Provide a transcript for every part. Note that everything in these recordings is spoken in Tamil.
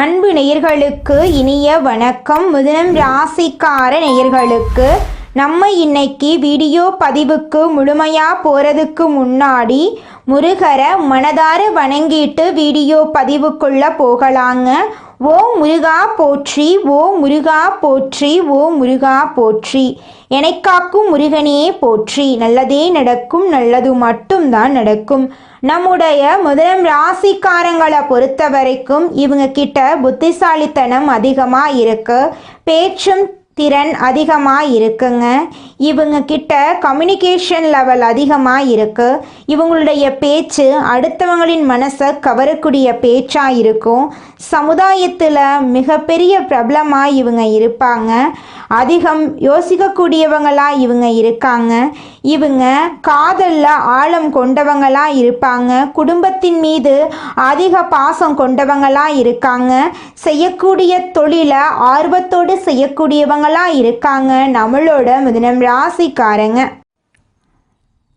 அன்பு நேயர்களுக்கு இனிய வணக்கம். மிதுனம் ராசிக்கார நேயர்களுக்கு நம்ம இன்னைக்கு வீடியோ பதிவுக்கு முழுமையாக போகிறதுக்கு முன்னாடி முருகரை மனதார வணங்கிட்டு வீடியோ பதிவுக்குள்ளே போகலாங்க. ஓ முருகா போற்றி, ஓ முருகா போற்றி, ஓ முருகா போற்றி, எனக்காக்கும் முருகனே போற்றி. நல்லதே நடக்கும், நல்லது மட்டும்தான் நடக்கும். நம்முடைய மிதுனம் ராசிக்காரங்களை பொறுத்த வரைக்கும் இவங்க கிட்ட புத்திசாலித்தனம் அதிகமாக இருக்கு, பேச்சும் திறன் அதிகமாக இருக்குங்க. இவங்க கிட்ட கம்யூனிகேஷன் லெவல் அதிகமாக இருக்கு. இவங்களுடைய பேச்சு அடுத்தவங்களின் மனசை கவரக்கூடிய பேச்சாக இருக்கும். சமுதாயத்தில் மிகப்பெரிய பிரபலமாக இவங்க இருப்பாங்க. அதிகம் யோசிக்கக்கூடியவங்களாக இவங்க இருக்காங்க. இவங்க காதலில் ஆழம் கொண்டவங்களாக இருப்பாங்க. குடும்பத்தின் மீது அதிக பாசம் கொண்டவங்களாக இருக்காங்க. செய்யக்கூடிய தொழிலை ஆர்வத்தோடு செய்யக்கூடியவங்களாக இருக்காங்க நம்மளோட மிதுனம் ராசிக்காரங்க.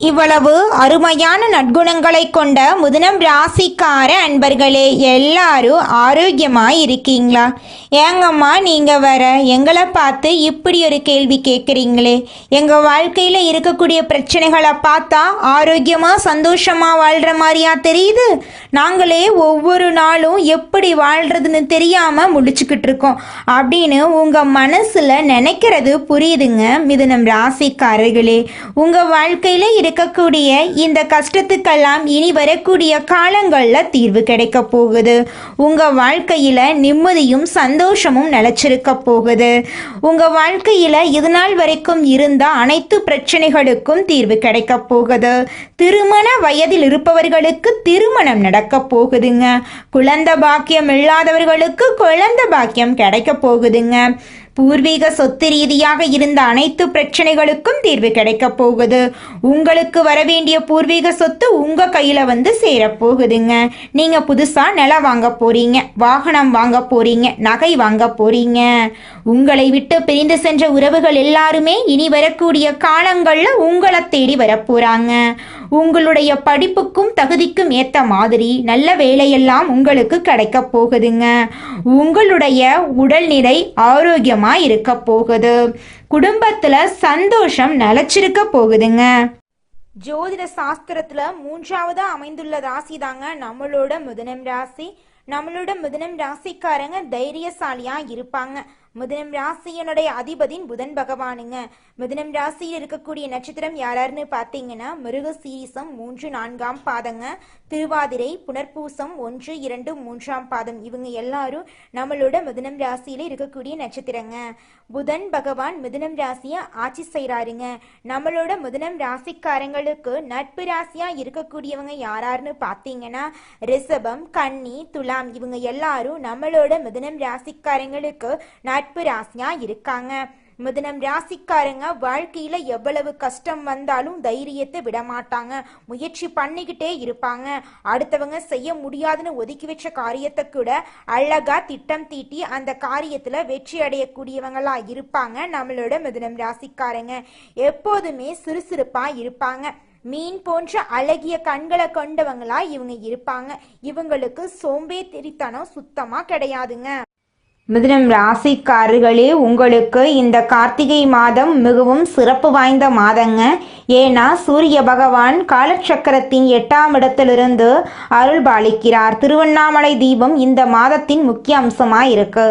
இவ்வளவு அருமையான நற்குணங்களை கொண்ட மிதுனம் ராசிக்கார அன்பர்களே, எல்லாரும் ஆரோக்கியமாக இருக்கீங்களா? ஏங்கம்மா நீங்கள் வர எங்களை பார்த்து இப்படி ஒரு கேள்வி கேட்குறீங்களே? எங்கள் வாழ்க்கையில் இருக்கக்கூடிய பிரச்சனைகளை பார்த்தா ஆரோக்கியமாக சந்தோஷமாக வாழ்கிற மாதிரியா தெரியுது. நாங்களே ஒவ்வொரு நாளும் எப்படி வாழ்கிறதுன்னு தெரியாமல் முடிச்சுக்கிட்டு இருக்கோம் அப்படின்னு உங்கள் மனசில் நினைக்கிறது புரியுதுங்க மிதுனம் ராசிக்காரர்களே. உங்கள் வாழ்க்கையில் இருக்கக்கூடிய இந்த கஷ்டத்துக்கெல்லாம் இனி வரக்கூடிய காலங்களில் தீர்வு கிடைக்க போகுது. உங்கள் வாழ்க்கையில் நிம்மதியும் சந்தோஷமும் நிலைச்சிருக்க போகுது. உங்கள் வாழ்க்கையில் இதுநாள் வரைக்கும் இருந்த அனைத்து பிரச்சனைகளுக்கும் தீர்வு கிடைக்க போகுது. திருமண வயதில் இருப்பவர்களுக்கு திருமணம் நடக்க போகுதுங்க. குழந்தை பாக்கியம் இல்லாதவர்களுக்கு குழந்தை பாக்கியம் கிடைக்க போகுதுங்க. பூர்வீக சொத்து ரீதியாக இருந்த அனைத்து பிரச்சனைகளுக்கும் தீர்வு கிடைக்க போகுது. உங்களுக்கு வரவேண்டிய பூர்வீக சொத்து உங்கள் கையில் வந்து சேரப்போகுதுங்க. நீங்கள் புதுசாக நிலம் வாங்க போகிறீங்க, வாகனம் வாங்க போகிறீங்க, நகை வாங்க போகிறீங்க. உங்களை விட்டு பிரிந்து சென்ற உறவுகள் எல்லாருமே இனி வரக்கூடிய காலங்களில் உங்களை தேடி வரப்போகிறாங்க. உங்களுடைய படிப்புக்கும் தகுதிக்கும் ஏற்ற மாதிரி நல்ல வேலையெல்லாம் உங்களுக்கு கிடைக்க போகுதுங்க. உங்களுடைய உடல்நிலை ஆரோக்கியமாக இருக்க போகுது. குடும்பத்தில் சந்தோஷம் நிலைச்சிருக்க போகுதுங்க. ஜோதிட சாஸ்திரத்தில் 3வது அமைந்துள்ள ராசி தாங்க நம்மளோட மிதுனம் ராசி. நம்மளோட மிதுனம் ராசிக்காரங்க தைரியசாலியாக இருப்பாங்க. மிதுனம் ராசியனுடைய அதிபதியின் புதன் பகவானுங்க. மிதுனம் ராசியில் இருக்கக்கூடிய நட்சத்திரம் யாராருன்னு பார்த்தீங்கன்னா மிருகசீரிசம் 3, 4ஆம் பாதங்க, திருவாதிரை, புனர்பூசம் 1, 2, 3ஆம் பாதம். இவங்க எல்லாரும் நம்மளோட மிதுனம் ராசியில இருக்கக்கூடிய நட்சத்திரங்க. புதன் பகவான் மிதுனம் ராசியை ஆட்சி செய்கிறாருங்க. நம்மளோட மிதுனம் ராசிக்காரங்களுக்கு நட்பு ராசியா இருக்கக்கூடியவங்க யாராருன்னு பார்த்தீங்கன்னா ரிஷபம், கன்னி, துலாம். இவங்க எல்லாரும் நம்மளோட மிதுனம் ராசிக்காரங்களுக்கு நட்பு ராசியா இருக்காங்க. மிதுனம் ராசிக்காரங்க வாழ்க்கையில எவ்வளவு கஷ்டம் வந்தாலும் தைரியத்தை விட மாட்டாங்க. முயற்சி பண்ணிக்கிட்டே இருப்பாங்க. அடுத்தவங்க செய்ய முடியாதுன்னு ஒதுக்கி வச்ச காரியத்தை கூட அழகா திட்டம் தீட்டி அந்த காரியத்துல வெற்றி அடையக்கூடியவங்களா இருப்பாங்க நம்மளோட மிதுனம் ராசிக்காரங்க. எப்போதுமே சுறுசுறுப்பா இருப்பாங்க. மீன் போன்ற அழகிய கண்களை கொண்டவங்களா இவங்க இருப்பாங்க. இவங்களுக்கு சோம்பேறித்தனம் சுத்தமா கிடையாதுங்க. மிதுனம் ராசிக்காரர்களே, உங்களுக்கு இந்த கார்த்திகை மாதம் மிகவும் சிறப்பு வாய்ந்த மாதங்க. ஏன்னா சூரிய பகவான் காலச்சக்கரத்தின் 8ஆம் இடத்திலிருந்து அருள் பாலிக்கிறார். திருவண்ணாமலை தீபம் இந்த மாதத்தின் முக்கிய அம்சமாக இருக்கு.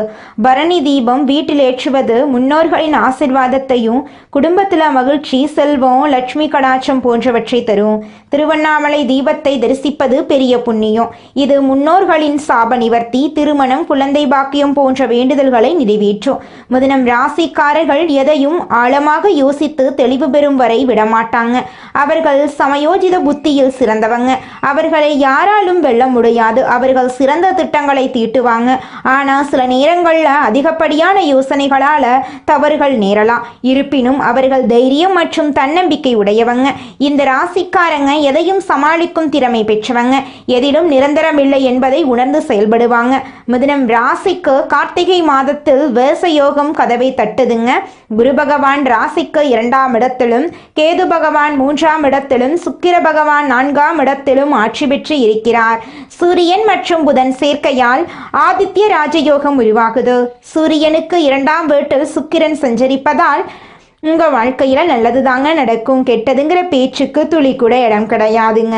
பரணி தீபம் வீட்டில் ஏற்றுவது முன்னோர்களின் ஆசிர்வாதத்தையும் குடும்பத்தில் மகிழ்ச்சி, செல்வம், லட்சுமி கடாட்சம் போன்றவற்றை தரும். திருவண்ணாமலை தீபத்தை தரிசிப்பது பெரிய புண்ணியம். இது முன்னோர்களின் சாப நிவர்த்தி, திருமணம், குழந்தை பாக்கியம் போன்ற வேண்டுதல்களை நிறைவேற்றும். மிதுனம் ராசிக்காரர்கள் எதையும் ஆழமாக யோசித்து தெளிவு பெறும் வரை விடமாட்டாங்க. அவர்கள் சமயோஜித புத்தியில் சிறந்தவங்க. அவர்களை யாராலும் வெல்ல முடியாது. அவர்கள் சிறந்த திட்டங்களை தீட்டுவாங்க. ஆனால் சில நேரங்களில் அதிகப்படியான யோசனைகளால தவறுகள் நேரலாம். இருப்பினும் அவர்கள் தைரியம் மற்றும் தன்னம்பிக்கை உடையவங்க. இந்த ராசிக்காரங்க எதையும் சமாளிக்கும் திறமை பெற்றவங்க. எதிலும் நிரந்தரம் இல்லை என்பதை உணர்ந்து செயல்படுவாங்க. மிதுனம் ராசிக்கு கார்த்திகை கார்த்திகை மாதத்தில் வேச யோகம் கதவை தட்டுதுங்க. குரு பகவான் ராசிக்கு 2ஆம் இடத்திலும், கேது பகவான் 3ஆம் இடத்திலும், சுக்கிர பகவான் 4ஆம் இடத்திலும் ஆட்சி பெற்று இருக்கிறார். சூரியன் மற்றும் புதன் சேர்க்கையால் ஆதித்ய ராஜயோகம் உருவாகுது. சூரியனுக்கு 2ஆம் வீட்டில் சுக்கிரன் சஞ்சரிப்பதால் உங்கள் வாழ்க்கையில் நல்லது தாங்க நடக்கும். கெட்டதுங்கிற பேச்சுக்கு துளி கூட இடம் கிடையாதுங்க.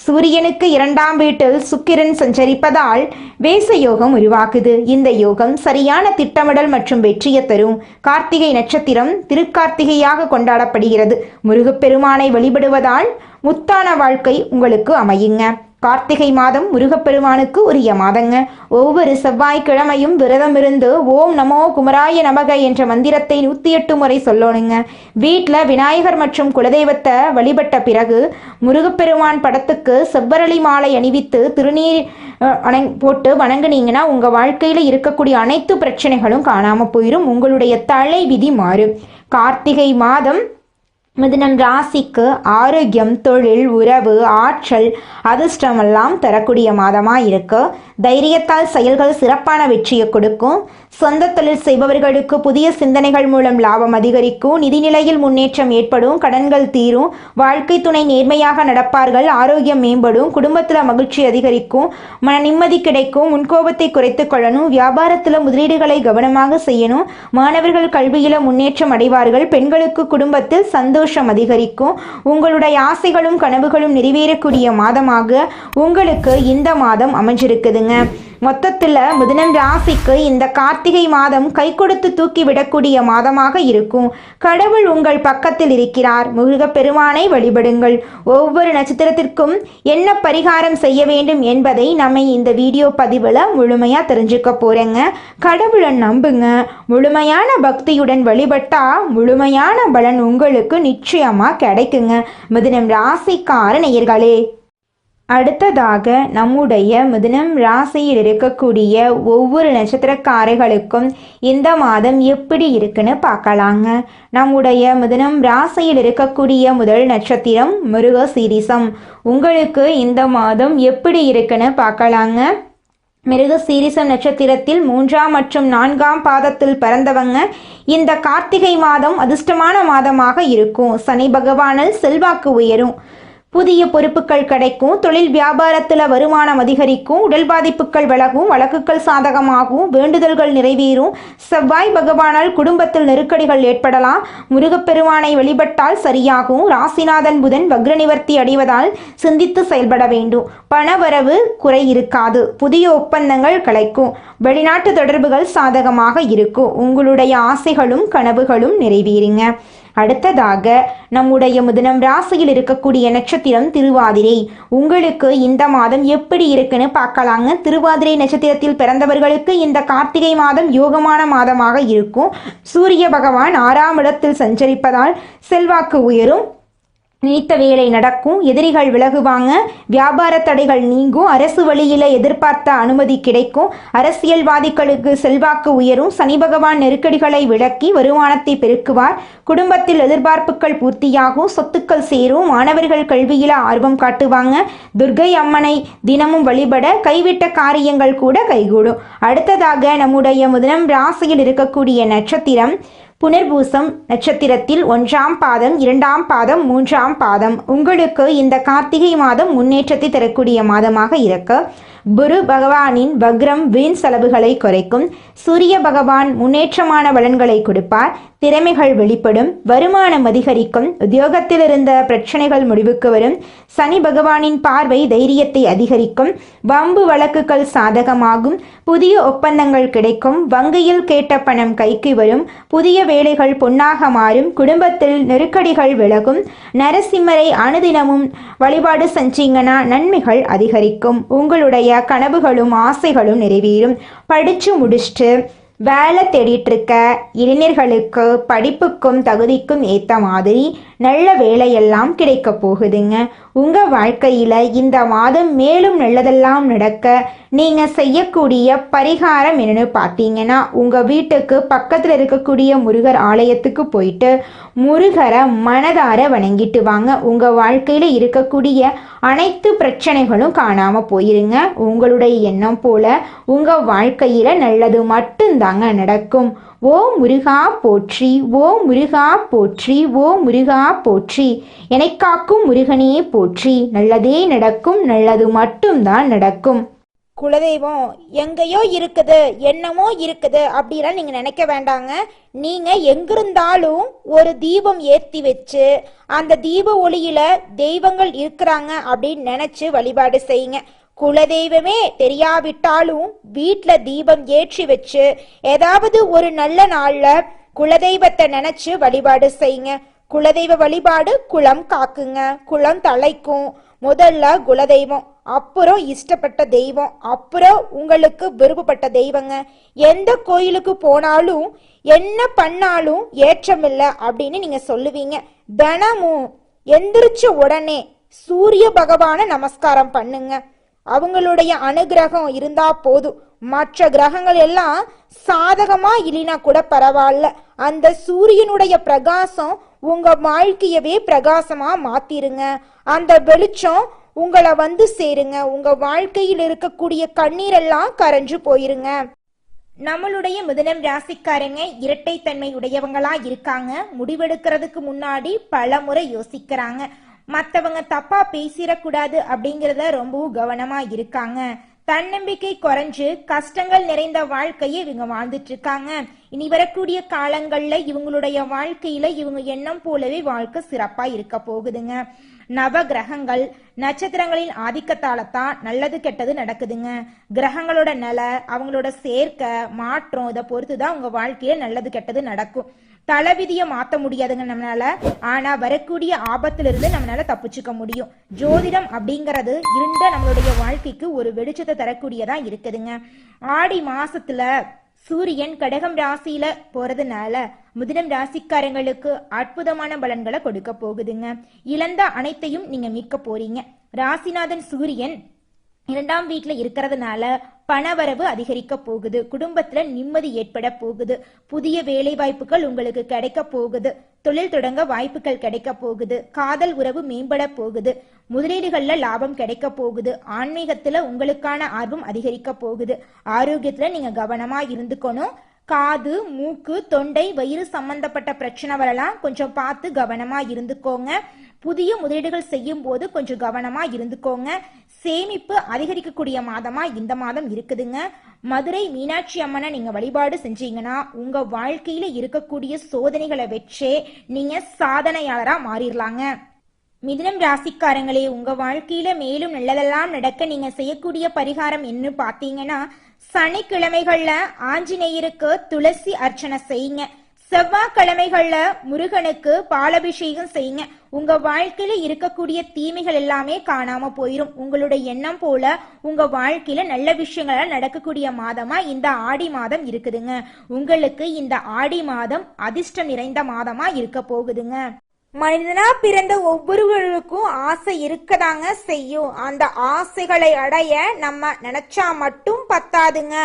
சூரியனுக்கு 2ஆம் வீட்டில் சுக்கிரன் சஞ்சரிப்பதால் வேச யோகம் உருவாக்குது. இந்த யோகம் சரியான திட்டமிடல் மற்றும் வெற்றியை தரும். கார்த்திகை நட்சத்திரம் திருக்கார்த்திகையாக கொண்டாடப்படுகிறது. முருகப்பெருமானை வழிபடுவதால் முத்தான வாழ்க்கை உங்களுக்கு அமையுங்க. கார்த்திகை மாதம் முருகப்பெருமானுக்கு உரிய மாதங்க. ஒவ்வொரு செவ்வாய்க்கிழமையும் விரதமிருந்து ஓம் நமோ குமராய நமக என்ற மந்திரத்தை 108 முறை சொல்லணுங்க. வீட்டில் விநாயகர் மற்றும் குலதெய்வத்தை வழிபட்ட பிறகு முருகப்பெருமான் படத்துக்கு செவ்வரளி மாலை அணிவித்து திருநீர் போட்டு வணங்குனீங்கன்னா உங்கள் வாழ்க்கையில் இருக்கக்கூடிய அனைத்து பிரச்சனைகளும் காணாமல் போயிடும். உங்களுடைய தலை விதி மாறும். கார்த்திகை மாதம் மிதுனம் ராசிக்கு ஆரோக்கியம், தொழில், உறவு, ஆற்றல், அதிர்ஷ்டமெல்லாம் தரக்கூடிய மாதமாக இருக்கு. தைரியத்தால் செயல்கள் சிறப்பான வெற்றியை கொடுக்கும். சொந்த தொழில் செய்பவர்களுக்கு புதிய சிந்தனைகள் மூலம் லாபம் அதிகரிக்கும். நிதிநிலையில் முன்னேற்றம் ஏற்படும். கடன்கள் தீரும். வாழ்க்கை துணை நேர்மையாக நடப்பார்கள். ஆரோக்கியம் மேம்படும். குடும்பத்தில் மகிழ்ச்சி அதிகரிக்கும். மன நிம்மதி கிடைக்கும். முன்கோபத்தை குறைத்து கொள்ளணும். வியாபாரத்தில் முதலீடுகளை கவனமாக செய்யணும். மாணவர்கள் கல்வியில் முன்னேற்றம் அடைவார்கள். பெண்களுக்கு குடும்பத்தில் சந்தோஷம் அதிகரிக்கும். உங்களுடைய ஆசைகளும் கனவுகளும் நிறைவேறக்கூடிய மாதமாக உங்களுக்கு இந்த மாதம் அமைஞ்சிருக்குதுங்க. மொத்தத்தில் மிதுனம் ராசிக்கு இந்த கார்த்திகை மாதம் கை கொடுத்து தூக்கி விடக்கூடிய மாதமாக இருக்கும். கடவுள் உங்கள் பக்கத்தில் இருக்கிறார். முருகப்பெருமானை வழிபடுங்கள். ஒவ்வொரு நட்சத்திரத்திற்கும் என்ன பரிகாரம் செய்ய வேண்டும் என்பதை நம்ம இந்த வீடியோ பதிவில் முழுமையாக தெரிஞ்சுக்க போகிறேங்க. கடவுளை நம்புங்க. முழுமையான பக்தியுடன் வழிபட்டா முழுமையான பலன் உங்களுக்கு நிச்சயமாக கிடைக்குங்க. மிதுனம் ராசிக்கார நேயர்களே, அடுத்ததாக நம்முடைய மிதுனம் ராசியில் இருக்கக்கூடிய ஒவ்வொரு நட்சத்திரக்காரர்களுக்கும் இந்த மாதம் எப்படி இருக்குன்னு பார்க்கலாங்க. நம்முடைய மிதுனம் ராசியில் இருக்கக்கூடிய முதல் நட்சத்திரம் மிருகசீரிஷம். உங்களுக்கு இந்த மாதம் எப்படி இருக்குன்னு பார்க்கலாங்க. மிருகசீரிஷம் நட்சத்திரத்தில் 3ஆம் மற்றும் 4ஆம் பாதத்தில் பிறந்தவங்க இந்த கார்த்திகை மாதம் அதிர்ஷ்டமான மாதமாக இருக்கும். சனி பகவானால் செல்வாக்கு உயரும். புதிய பொறுப்புகள் கிடைக்கும். தொழில் வியாபாரத்தில் வருமானம் அதிகரிக்கும். உடல் பாதிப்புகள் விலகும். வழக்குகள் சாதகமாகும். வேண்டுதல்கள் நிறைவேறும். செவ்வாய் பகவானால் குடும்பத்தில் நெருக்கடிகள் ஏற்படலாம். முருகப்பெருமானை வழிபட்டால் சரியாகும். ராசிநாதன் புதன் வக்ர நிவர்த்தி அடைவதால் சிந்தித்து செயல்பட வேண்டும். பணவரவு குறை இருக்காது. புதிய ஒப்பந்தங்கள் கிடைக்கும். வெளிநாட்டு தொடர்புகள் சாதகமாக இருக்கும். உங்களுடைய ஆசைகளும் கனவுகளும் நிறைவேறுங்க. அடுத்ததாக நம்முடைய மிதுனம் ராசியில் இருக்கக்கூடிய நட்சத்திரம் திருவாதிரை. உங்களுக்கு இந்த மாதம் எப்படி இருக்குன்னு பார்க்கலாங்க. திருவாதிரை நட்சத்திரத்தில் பிறந்தவர்களுக்கு இந்த கார்த்திகை மாதம் யோகமான மாதமாக இருக்கும். சூரிய பகவான் 6ஆம் இடத்தில் சஞ்சரிப்பதால் செல்வாக்கு உயரும். நினைத்த வேலை நடக்கும். எதிரிகள் விலகுவாங்க. வியாபார தடைகள் நீங்கும். அரசு வழியில் எதிர்பார்த்த அனுமதி கிடைக்கும். அரசியல்வாதிகளுக்கு செல்வாக்கு உயரும். சனி பகவான் நெருக்கடிகளை விலக்கி வருமானத்தை பெருக்குவார். குடும்பத்தில் எதிர்பார்ப்புகள் பூர்த்தியாகும். சொத்துக்கள் சேரும். மாணவர்கள் கல்வியில் ஆர்வம் காட்டுவாங்க. துர்க்கை அம்மனை தினமும் வழிபட கைவிட்ட காரியங்கள் கூட கைகூடும். அடுத்ததாக நம்முடைய மிதுனம் ராசியில் இருக்கக்கூடிய நட்சத்திரம் புனர்பூசம் நட்சத்திரத்தில் 1ஆம் பாதம், 2ஆம் பாதம், 3ஆம் பாதம். உங்களுக்கு இந்த கார்த்திகை மாதம் முன்னேற்றத்தை தரக்கூடிய மாதமாக இருக்கு. குரு பகவானின் வக்ரம் வீண் செலவுகளை குறைக்கும். சூரிய பகவான் முன்னேற்றமான பலன்களை கொடுப்பார். திறமைகள் வெளிப்படும். வருமானம் அதிகரிக்கும். உத்தியோகத்தில் இருந்த பிரச்சனைகள் முடிவுக்கு வரும். சனி பகவானின் பார்வை தைரியத்தை அதிகரிக்கும். வம்பு வழக்குகள் சாதகமாகும். புதிய ஒப்பந்தங்கள் கிடைக்கும். வங்கியில் கேட்ட பணம் கைக்கு வரும். புதிய வேலைகள் பொன்னாக மாறும். குடும்பத்தில் நெருக்கடிகள் விலகும். நரசிம்மரை அனுதினமும் வழிபாடு செஞ்சீங்கன்னா நன்மைகள் அதிகரிக்கும். உங்களுடைய கனவுகளும் ஆசைகளும் நிறைவேறும். படிச்சு முடிச்சுட்டு வேலை தேடிட்டு இருக்க இளைஞர்களுக்கு படிப்புக்கும் தகுதிக்கும் ஏற்ற மாதிரி நல்ல வேலையெல்லாம் கிடைக்க போகுதுங்க. உங்கள் வாழ்க்கையில் இந்த மாதம் மேலும் நல்லதெல்லாம் நடக்க நீங்கள் செய்யக்கூடிய பரிகாரம் என்னென்னு பார்த்தீங்கன்னா, உங்கள் வீட்டுக்கு பக்கத்தில் இருக்கக்கூடிய முருகர் ஆலயத்துக்கு போயிட்டு முருகரை மனதார வணங்கிட்டு வாங்க. உங்கள் வாழ்க்கையில் இருக்கக்கூடிய அனைத்து பிரச்சனைகளும் காணாமல் போயிருங்க. உங்களுடைய எண்ணம் போல உங்கள் வாழ்க்கையில் நல்லது மட்டும்தாங்க தாங்க நடக்கும். ஓ முருகா போற்றி, ஓ முருகா போற்றி, ஓ முருகா போற்றி, என்னை காக்கும் முருகனே போற்றி. நல்லதே நடக்கும், நல்லது மட்டும்தான் நடக்கும். குலதெய்வம் எங்கேயோ இருக்குது, என்னமோ இருக்குது அப்படிலாம் நீங்கள் நினைக்க வேண்டாங்க. நீங்கள் எங்கிருந்தாலும் ஒரு தீபம் ஏற்றி வச்சு அந்த தீப ஒளியில தெய்வங்கள் இருக்கிறாங்க அப்படின்னு நினச்சி வழிபாடு செய்யுங்க. குலதெய்வமே தெரியாவிட்டாலும் வீட்டில் தீபம் ஏற்றி வச்சு ஏதாவது ஒரு நல்ல நாளில் குலதெய்வத்தை நினச்சி வழிபாடு செய்யுங்க. குலதெய்வ வழிபாடு குலம் காக்குங்க, குலம் தலைக்கும். முதல்ல குலதெய்வம், அப்புறம் இஷ்டப்பட்ட தெய்வம், அப்புறம் உங்களுக்கு விருப்பப்பட்ட தெய்வங்க. எந்த கோயிலுக்கு போனாலும் என்ன பண்ணாலும் ஏற்றமில்லை அப்படின்னு நீங்க சொல்லுவீங்க. தினமும் எந்திரிச்ச உடனே சூரிய பகவான நமஸ்காரம் பண்ணுங்க. அவங்களுடைய அனுகிரகம் இருந்தா போதும். மற்ற கிரகங்கள் எல்லாம் சாதகமா இல்லைனா கூட பரவாயில்ல, அந்த சூரியனுடைய பிரகாசம் உங்க வாழ்க்கையவே பிரகாசமா மாத்திருங்க. அந்த வெளிச்சம் உங்களை வந்து சேருங்க. உங்க வாழ்க்கையில் இருக்கக்கூடிய கண்ணீரெல்லாம் கரைஞ்சு போயிருங்க. நம்மளுடைய மிதுனம் ராசிக்காரங்க இரட்டைத்தன்மை உடையவங்களா இருக்காங்க. முடிவெடுக்கிறதுக்கு முன்னாடி பல முறை யோசிக்கிறாங்க. மற்றவங்க தப்பா பேசிடக்கூடாது அப்படிங்கிறத ரொம்பவும் கவனமா இருக்காங்க. தன்னம்பிக்கை குறைஞ்சு கஷ்டங்கள் நிறைந்த வாழ்க்கையை இவங்க வாழ்ந்துட்டு இருக்காங்க. இனி வரக்கூடிய காலங்கள்ல இவங்களுடைய வாழ்க்கையில இவங்க எண்ணம் போலவே வாழ்க்கை சிறப்பா இருக்க போகுதுங்க. நவ கிரகங்கள் நட்சத்திரங்களின் ஆதிக்கத்தால தான் நல்லது கெட்டது நடக்குதுங்க. கிரகங்களோட நிலை, அவங்களோட சேர்க்கை, மாற்றம் இதை பொறுத்துதான் உங்க வாழ்க்கையில நல்லது கெட்டது நடக்கும். தலைவிதியை மாற்ற முடியாதுங்க நம்மளால, ஆனா வரக்கூடிய ஆபத்திலிருந்து நம்மளால தப்பிச்சுக்க முடியும். ஜோதிடம் அப்படிங்கிறது இருண்ட நம்மளுடைய வாழ்க்கைக்கு ஒரு வெளிச்சத்தை தரக்கூடியதா இருக்குதுங்க. ஆடி மாசத்துல சூரியன் கடகம் ராசியில போறதுனால மிதுனம் ராசிக்காரங்களுக்கு அற்புதமான பலன்களை கொடுக்க போகுதுங்க. இழந்த அனைத்தையும் நீங்க மீட்க போறீங்க. ராசிநாதன் சூரியன் 2ஆம் வீட்டுல இருக்கிறதுனால பணவரவு அதிகரிக்க போகுது. குடும்பத்துல நிம்மதி ஏற்பட போகுது. புதிய வேலை வாய்ப்புகள் உங்களுக்கு கிடைக்க போகுது. தொழில் தொடங்க வாய்ப்புகள் கிடைக்க போகுது. காதல் உறவு மேம்பட போகுது. முதலீடுகள்ல லாபம் கிடைக்க போகுது. ஆன்மீகத்துல உங்களுக்கான ஆர்வம் அதிகரிக்க போகுது. ஆரோக்கியத்துல நீங்க கவனமா இருந்துக்கணும். காது, மூக்கு, தொண்டை, வயிறு சம்பந்தப்பட்ட பிரச்சனை வரலாம், கொஞ்சம் பார்த்து கவனமா இருந்துக்கோங்க. புதிய முதலீடுகள் செய்யும் போது கொஞ்சம் கவனமா இருந்துக்கோங்க. சேமிப்பு அதிகரிக்கக்கூடிய மாதமா இந்த மாதம் இருக்குதுங்க. மதுரை மீனாட்சி அம்மனை நீங்க வழிபாடு செஞ்சீங்கன்னா உங்க வாழ்க்கையில இருக்கக்கூடிய சோதனைகளை வச்சே நீங்க சாதனையாளரா மாறிடலாங்க. மிதுனம் ராசிக்காரங்களே, உங்க வாழ்க்கையில மேலும் நல்லதெல்லாம் நடக்க நீங்க செய்யக்கூடிய பரிகாரம் என்ன பார்த்தீங்கன்னா, சனிக்கிழமைகள்ல ஆஞ்சநேயருக்கு துளசி அர்ச்சனை செய்யுங்க. செவ்வாய்க்கிழமைகள்ல முருகனுக்கு பாலாபிஷேகம் செய்யுங்க. உங்க வாழ்க்கையில இருக்கக்கூடிய தீமைகள் எல்லாமே காணாம போயிரும். உங்களுடைய எண்ணம் போல உங்க வாழ்க்கையில நல்ல விஷயங்கள் நடக்கக்கூடிய மாதமா இந்த ஆடி மாதம் இருக்குதுங்க. உங்களுக்கு இந்த ஆடி மாதம் அதிர்ஷ்டம் நிறைந்த மாதமா இருக்க போகுதுங்க. மனிதனா பிறந்த ஒவ்வொருவருக்கும் ஆசை இருக்கதாங்க செய்யும். அந்த ஆசைகளை அடைய நம்ம நினைச்சா மட்டும் பத்தாதுங்க.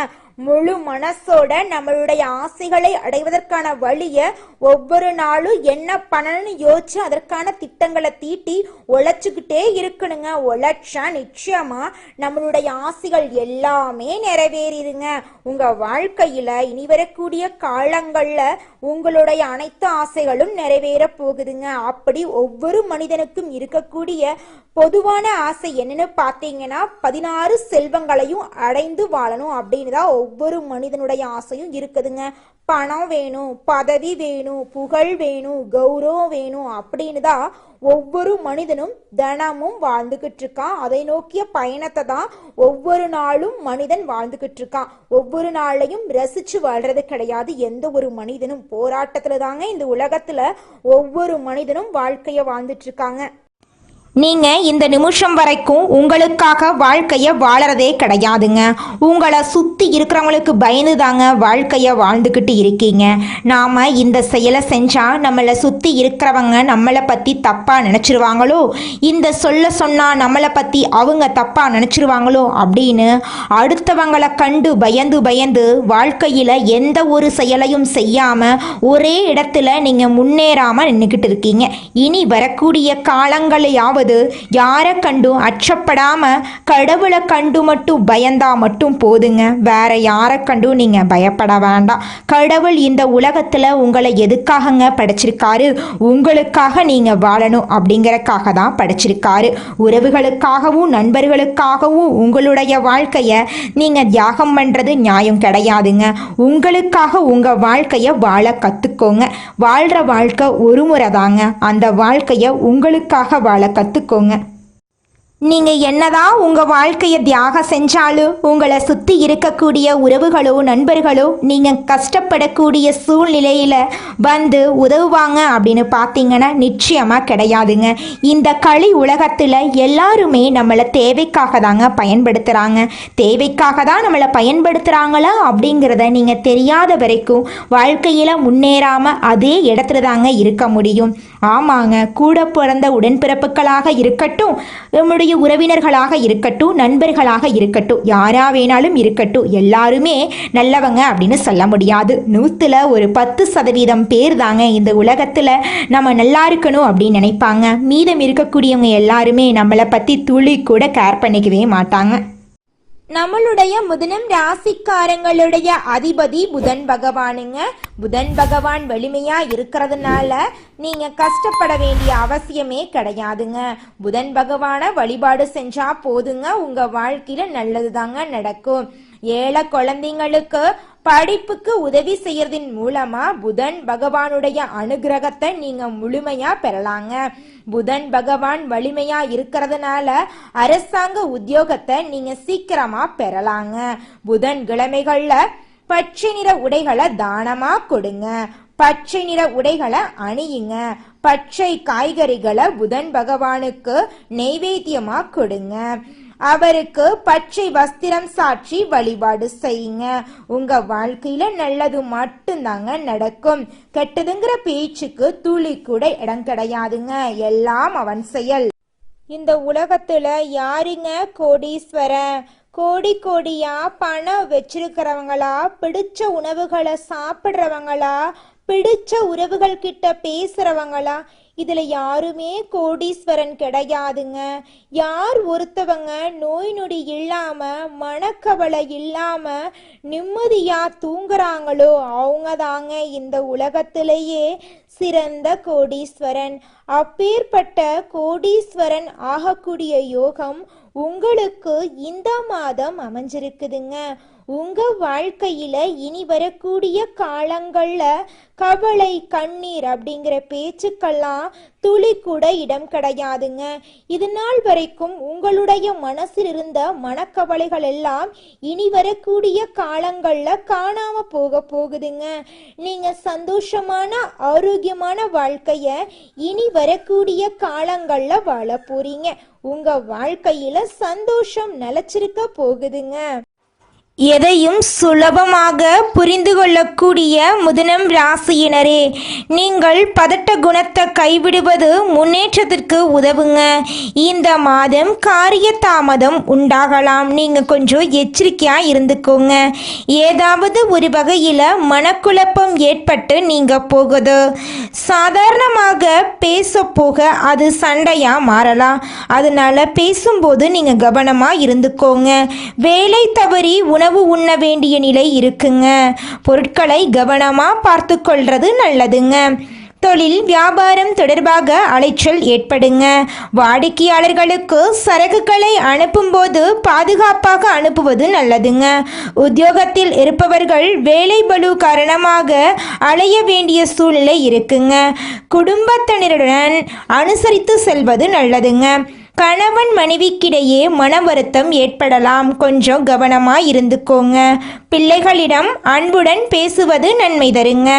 முழு மனசோட நம்மளுடைய ஆசைகளை அடைவதற்கான வழிய ஒவ்வொரு நாளும் என்ன பண்ணணும்னு யோசிச்சு அதற்கான திட்டங்களை தீட்டி உழைச்சுக்கிட்டே இருக்கணுங்க. உழைச்சா நிச்சயமா நம்மளுடைய ஆசைகள் எல்லாமே நிறைவேறிடுங்க. உங்க வாழ்க்கையில இனி வரக்கூடிய காலங்கள்ல உங்களுடைய அனைத்து ஆசைகளும் நிறைவேற போகுதுங்க. அப்படி ஒவ்வொரு மனிதனுக்கும் இருக்கக்கூடிய பொதுவான ஆசை என்னன்னு பார்த்தீங்கன்னா 16 செல்வங்களையும் அடைந்து வாழணும் அப்படின்னு தான் ஒவ்வொரு மனிதனுடைய ஆசையும் இருக்குதுங்க. பணம் வேணும், பதவி வேணும், புகழ் வேணும், கௌரவம் வேணும் அப்படின்னு தான் ஒவ்வொரு மனிதனும் தினமும் வாழ்ந்துகிட்டு இருக்கான். அதை நோக்கிய பயணத்தை தான் ஒவ்வொரு நாளும் மனிதன் வாழ்ந்துகிட்டு இருக்கான். ஒவ்வொரு நாளையும் ரசிச்சு வாழ்றது கிடையாது. எந்த ஒரு மனிதனும் போராட்டத்துல தாங்க இந்த உலகத்துல ஒவ்வொரு மனிதனும் வாழ்க்கைய வாழ்ந்துட்டு இருக்காங்க. நீங்கள் இந்த நிமிஷம் வரைக்கும் உங்களுக்காக வாழ்க்கையை வாழறதே கிடையாதுங்க. உங்களை சுற்றி இருக்கிறவங்களுக்கு பயந்து தாங்க வாழ்க்கையை வாழ்ந்துக்கிட்டு இருக்கீங்க. நாம் இந்த செயலை செஞ்சால் நம்மளை சுற்றி இருக்கிறவங்க நம்மளை பற்றி தப்பாக நினச்சிருவாங்களோ, இந்த சொன்னால் நம்மளை பற்றி அவங்க தப்பாக நினச்சிருவாங்களோ அப்படின்னு அடுத்தவங்களை கண்டு பயந்து பயந்து வாழ்க்கையில் எந்த ஒரு செயலையும் செய்யாமல் ஒரே இடத்துல நீங்கள் முன்னேறாமல் நின்றுக்கிட்டு இருக்கீங்க. இனி வரக்கூடிய காலங்களையாவது போகும்போது யாரை கண்டும் அச்சப்படாம கடவுளை கண்டு மட்டும் பயந்தா மட்டும் போதுங்க. வேற யாரை கண்டும் நீங்க பயப்பட வேண்டாம். கடவுள் இந்த உலகத்துல உங்களை எதுக்காகங்க படைச்சிருக்காரு? உங்களுக்காக நீங்க வாழணும் அப்படிங்கறக்காக தான் படைச்சிருக்காரு. உறவுகளுக்காகவும் நண்பர்களுக்காகவும் உங்களுடைய வாழ்க்கையை நீங்க தியாகம் பண்றது நியாயம் கிடையாதுங்க. உங்களுக்காக உங்க வாழ்க்கையை வாழ கத்துக்கோங்க. வாழ்ற வாழ்க்கை ஒரு முறை தாங்க. அந்த வாழ்க்கையை உங்களுக்காக வாழ கத்துக்கோங்க. நீங்கள் என்னதான் உங்கள் வாழ்க்கையை தியாகம் செஞ்சாலும் உங்களை சுற்றி இருக்கக்கூடிய உறவுகளோ நண்பர்களோ நீங்கள் கஷ்டப்படக்கூடிய சூழ்நிலையில் வந்து உதவுவாங்க அப்படின்னு பார்த்தீங்கன்னா நிச்சயமாக கிடையாதுங்க. இந்த களி உலகத்தில் எல்லாருமே நம்மளை தேவைக்காக தாங்க பயன்படுத்துகிறாங்க. தேவைக்காக தான் நம்மளை பயன்படுத்துகிறாங்களா அப்படிங்கிறத நீங்கள் தெரியாத வரைக்கும் வாழ்க்கையில் முன்னேறாமல் அதே இடத்துல தாங்க இருக்க முடியும். ஆமாங்க, கூட பிறந்த உடன்பிறப்புகளாக இருக்கட்டும், நம்முடைய உறவினர்களாக இருக்கட்டும், நண்பர்களாக இருக்கட்டும், யாரா வேணாலும் இருக்கட்டும், எல்லாருமே நல்லவங்க அப்படின்னு சொல்ல முடியாது. 100ல் ஒரு 10% பேர் தாங்க இந்த உலகத்தில் நம்ம நல்லா இருக்கணும் அப்படின்னு நினைப்பாங்க. மீதம் இருக்கக்கூடியவங்க எல்லாருமே நம்மளை பற்றி துளி கூட கேர் பண்ணிக்கவே மாட்டாங்க. நம்மளுடைய மிதுனம் ராசிக்காரங்களுடைய அதிபதி புதன் பகவானுங்க. புதன் பகவான் வலிமையா இருக்கிறதுனால நீங்க கஷ்டப்பட வேண்டிய அவசியமே கிடையாதுங்க. புதன் பகவானை வழிபாடு செஞ்சா போதுங்க, உங்க வாழ்க்கையில நல்லது தாங்க நடக்கும். ஏழை குழந்தைங்களுக்கு படிப்புக்கு உதவி செய்யறதின் மூலமா புதன் பகவானுடைய அனுகிரகத்தை நீங்க முழுமையா பெறலாங்க. புதன் பகவான் வலிமையா இருக்கிறதுனால அரசாங்க உத்தியோகத்தை நீங்க சீக்கிரமா பெறலாங்க. புதன் கிழமைகள்ல பச்சை நிற உடைகளை தானமா கொடுங்க. பச்சை நிற உடைகளை அணியுங்க. பச்சை காய்கறிகளை புதன் பகவானுக்கு நெய்வேத்தியமா கொடுங்க. அவருக்கு பச்சை வஸ்திரம் சாற்றி வழிபாடு செய்யுங்க. உங்க வாழ்க்கையில நல்லது மட்டும்தாங்க நடக்கும். கெட்டதுங்கிற பேச்சுக்கு துளி கூட இடம் கிடையாதுங்க. எல்லாம் அவன் செயல். இந்த உலகத்துல யாருங்க கோடீஸ்வரன்? கோடி கோடியா பணம் வச்சிருக்கிறவங்களா, பிடிச்ச உணவுகளை சாப்பிட்றவங்களா, பிடிச்ச உறவுகள் கிட்ட பேசுறவங்களா? இதுல யாருமே கோடீஸ்வரன் கிடையாதுங்க. யார் ஒருத்தவங்க நோய் நொடி இல்லாம மனக்கவலை இல்லாம நிம்மதியா தூங்குறாங்களோ அவங்க தாங்க இந்த உலகத்திலேயே சிறந்த கோடீஸ்வரன். அப்பேற்பட்ட கோடீஸ்வரன் ஆகக்கூடிய யோகம் உங்களுக்கு இந்த மாதம் அமைஞ்சிருக்குதுங்க. உங்க வாழ்க்கையில இனி வரக்கூடிய காலங்கள்ல கவலை கண்ணீர் அப்படிங்கிற பேச்சுக்கெல்லாம் துளி கூட இடம் கிடையாதுங்க. இது நாள் வரைக்கும் உங்களுடைய மனசில் இருந்த மனக்கவலைகள் எல்லாம் இனி வரக்கூடிய காலங்கள்ல காணாம போகுதுங்க. நீங்க சந்தோஷமான ஆரோக்கியமான வாழ்க்கைய இனி வரக்கூடிய காலங்கள்ல வாழ போறீங்க. உங்க வாழ்க்கையில சந்தோஷம் நிலைச்சிருக்க போகுதுங்க. எதையும் சுலபமாக புரிந்து கொள்ளக்கூடிய மிதுனம் ராசியினரே, நீங்கள் பதட்ட குணத்தை கைவிடுவது முன்னேற்றத்திற்கு உதவுங்க. இந்த மாதம் காரிய தாமதம் உண்டாகலாம். நீங்கள் கொஞ்சம் எச்சரிக்கையாக இருந்துக்கோங்க. ஏதாவது ஒரு வகையில் மனக்குழப்பம் ஏற்பட்டு நீங்கள் போகுது. சாதாரணமாக பேச போக அது சண்டையாக மாறலாம். அதனால் பேசும்போது நீங்கள் கவனமாக இருந்துக்கோங்க. வேலை தவறி உணவு உண்ண வேண்டிய நிலை இருக்குங்க. பொருட்களை கவனமா பார்த்து கொள்றது நல்லதுங்க. தொழில் வியாபாரம் தொடர்பாக அலைச்சல் ஏற்படுங்க. வாடிக்கையாளர்களுக்கு சரக்குகளை அனுப்பும்போது பாதுகாப்பாக அனுப்புவது நல்லதுங்க. உத்தியோகத்தில் இருப்பவர்கள் வேலை பளு காரணமாக அலைய வேண்டிய சூழ்நிலை இருக்குங்க. குடும்பத்தினருடன் அனுசரித்து செல்வது நல்லதுங்க. கணவன் மனைவிக்கிடையே மன வருத்தம் ஏற்படலாம். கொஞ்சம் கவனமாக இருந்துக்கோங்க. பிள்ளைகளிடம் அன்புடன் பேசுவது நன்மை தருங்க.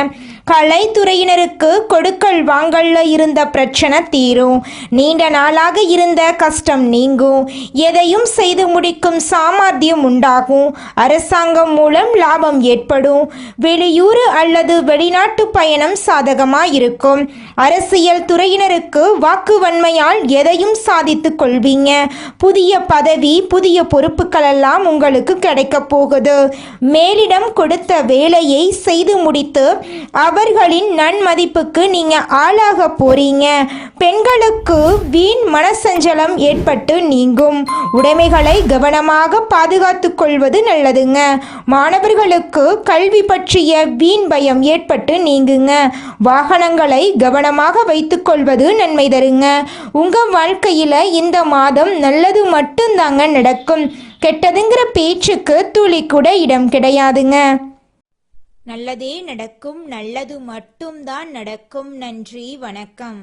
கலைத்துறையினருக்கு கொடுக்கல் வாங்கல்ல இருந்த பிரச்சனை தீரும். நீண்ட நாளாக இருந்த கஷ்டம் நீங்கும். எதையும் செய்து முடிக்கும் சாமர்த்தியம் உண்டாகும். அரசாங்கம் மூலம் லாபம் ஏற்படும். வெளியூர் அல்லது வெளிநாட்டு பயணம் சாதகமாக இருக்கும். அரசியல் துறையினருக்கு வாக்குவன்மையால் எதையும் சாதித்து கொள்வீங்க. புதிய பதவி புதிய பொறுப்புகள் எல்லாம் உங்களுக்கு கிடைக்க போகுது. மேலிடம் கொடுத்த வேலையை செய்து முடித்து நபர்களின் நன்மதிப்புக்கு நீங்க ஆளாக போறீங்க. பெண்களுக்கு வீண் மனசஞ்சலம் ஏற்பட்டு நீங்கும். உடைமைகளை கவனமாக பாதுகாத்து கொள்வது நல்லதுங்க. மாணவர்களுக்கு கல்வி பற்றிய வீண் பயம் ஏற்பட்டு நீங்குங்க. வாகனங்களை கவனமாக வைத்துக்கொள்வது நன்மை தருங்க. உங்க வாழ்க்கையில இந்த மாதம் நல்லது மட்டும்தாங்க நடக்கும். கெட்டதுங்கிற பேச்சுக்கு துளி கூட இடம் கிடையாதுங்க. நல்லதே நடக்கும், நல்லது மட்டும்தான் நடக்கும். நன்றி, வணக்கம்.